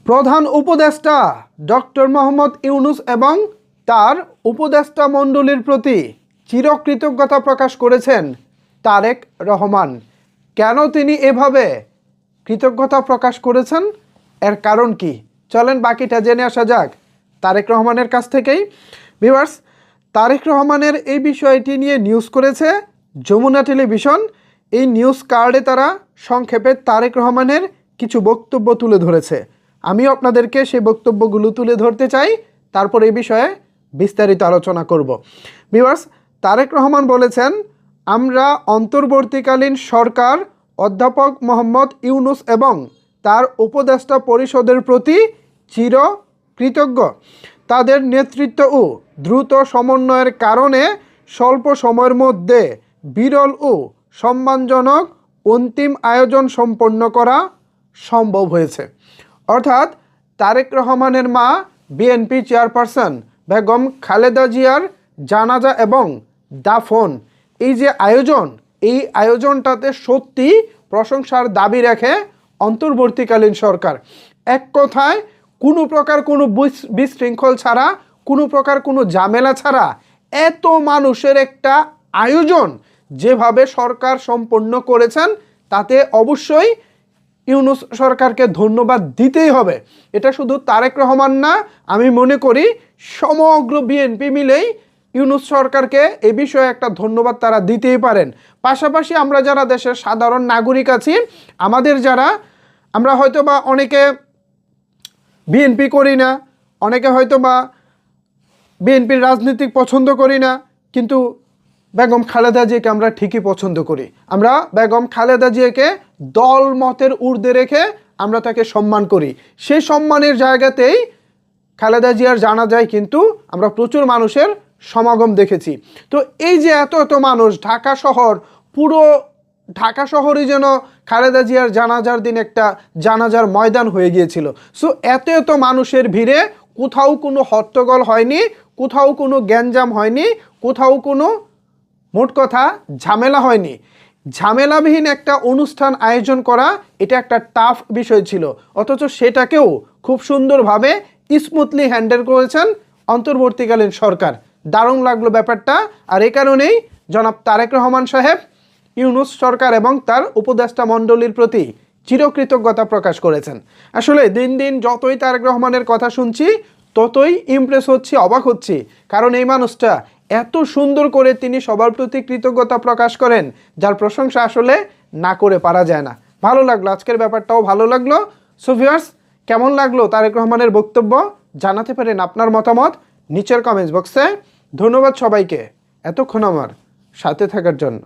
প্রধান উপদেষ্টা ডক্টর মোহাম্মদ ইউনূস এবং তার উপদেষ্টা মণ্ডলীর প্রতি চিরকৃতজ্ঞতা প্রকাশ করেছেন তারেক রহমান। কেন তিনি এভাবে কৃতজ্ঞতা প্রকাশ করেছেন, এর কারণ কি, চলেন বাকিটা জেনে আসা যাক তারেক রহমানের কাছ থেকেই। ভিউয়ার্স, তারেক রহমানের এই বিষয়টি নিয়ে নিউজ করেছে যমুনা টেলিভিশন। এই নিউজ কার্ডে তারা সংক্ষেপে তারেক রহমানের কিছু বক্তব্য তুলে ধরেছে। আমিও আপনাদেরকে সেই বক্তব্যগুলো তুলে ধরতে চাই, তারপর এই বিষয়ে বিস্তারিত আলোচনা করব। ভিউয়ার্স, তারেক রহমান বলেছেন, আমরা অন্তর্বর্তীকালীন সরকার অধ্যাপক মোহাম্মদ ইউনূস এবং তার উপদেষ্টা পরিষদের প্রতি চিরকৃতজ্ঞ। তাদের নেতৃত্ব ও দ্রুত সমন্বয়ের কারণে স্বল্প সময়ের মধ্যে বিরল ও সম্মানজনক অন্তিম আয়োজন সম্পন্ন করা সম্ভব হয়েছে। অর্থাৎ তারেক রহমানের মা বিএনপি চেয়ারপারসন বেগম খালেদা জিয়ার জানাজা এবং দাফন, এই যে আয়োজন, এই আয়োজনটাতে সত্যি প্রশংসার দাবি রেখে অন্তর্বর্তীকালীন সরকার এক কথায় কোনো প্রকার কোনো বিশৃঙ্খল ছাড়া, কোনো প্রকার কোনো ঝামেলা ছাড়া এত মানুষের একটা আয়োজন যেভাবে সরকার সম্পন্ন করেছেন, তাতে অবশ্যই ইউনূস সরকারকে ধন্যবাদ দিতেই হবে। এটা শুধু তারেক রহমান না, আমি মনে করি সমগ্র বিএনপি মিলেই ইউনূস সরকারকে এ বিষয়ে একটা ধন্যবাদ তারা দিতেই পারেন। পাশাপাশি আমরা যারা দেশের সাধারণ নাগরিক আছি, আমরা হয়তো বা অনেকে বিএনপি করি না, অনেকে হয়তো বা বিএনপির রাজনীতিক পছন্দ করি না, কিন্তু বেগম খালেদা জিয়াকে আমরা ঠিকই পছন্দ করি। আমরা বেগম খালেদা জিয়াকে দল মতের ঊর্ধ্বে রেখে আমরা তাকে সম্মান করি। সেই সম্মানের জায়গাতেই খালেদা জিয়ার জানাজায় কিন্তু আমরা প্রচুর মানুষের সমাগম দেখেছি। তো এই যে এত এত মানুষ, ঢাকা শহর, পুরো ঢাকা শহরই যেন খালেদা জিয়ার জানাজার দিন একটা জানাজার ময়দান হয়ে গিয়েছিল। সো এত এত মানুষের ভিড়ে কোথাও কোনো হট্টগোল হয়নি, কোথাও কোনো গ্যাঞ্জাম হয়নি, কোথাও কোনো মোট কথা ঝামেলা হয়নি। ঝামেলাবিহীন একটা অনুষ্ঠান আয়োজন করা এটা একটা টাফ বিষয় ছিল, অথচ সেটাকেও খুব সুন্দরভাবে স্মুথলি হ্যান্ডেল করেছেন অন্তর্বর্তীকালীন সরকার। দারুণ লাগলো ব্যাপারটা। আর এই কারণেই জনাব তারেক রহমান সাহেব ইউনূস সরকার এবং তার উপদেষ্টা মণ্ডলীর প্রতি চিরকৃতজ্ঞতা প্রকাশ করেছেন। আসলে দিন দিন যতই তারেক রহমানের কথা শুনছি ততই ইমপ্রেস হচ্ছি, অবাক হচ্ছি, কারণ এই মানুষটা এত সুন্দর করে তিনি সবার প্রতি কৃতজ্ঞতা প্রকাশ করেন, যার প্রশংসা আসলে না করে পারা যায় না। ভালো লাগলো, আজকের ব্যাপারটাও ভালো লাগলো। সো ভিউয়ার্স, কেমন লাগলো তারেক রহমানের বক্তব্য জানাতে পারেন আপনার মতামত নিচের কমেন্টস বক্সে। ধন্যবাদ সবাইকে এতক্ষণ আমার সাথে থাকার জন্য।